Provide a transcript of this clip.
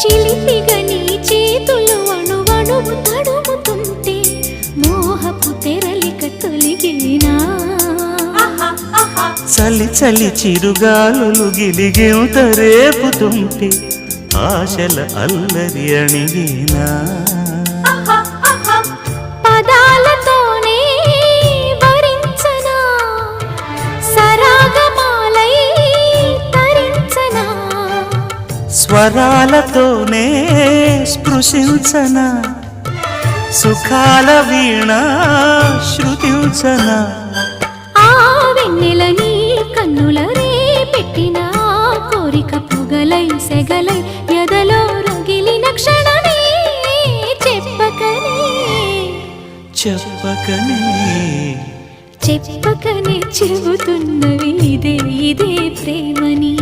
చిలిపిగా నీ చేతులు అణువణువు తడుముతుంటే మోహపు తెరలిక తొలిగినా చలి చలి చిరుగాలులు గిలిగెంత రేపుతుంటే ఆశల అల్లరి అణిగినా పదాలతోనే వరించనా సరాగమాలై తరించనా స్వరాలతోనే స్పృశించనా సుఖాల వీణ శృతించనా ఆ వెన్నెల నీ కన్నుల రే పెట్టిన కోరిక పొగలై సెగలై ఎదలో రగిలిన క్షణమే చెప్పకనే చెప్పకనే చెప్పకనే చెబుతున్నవి ఇదే ఇదే ప్రేమని.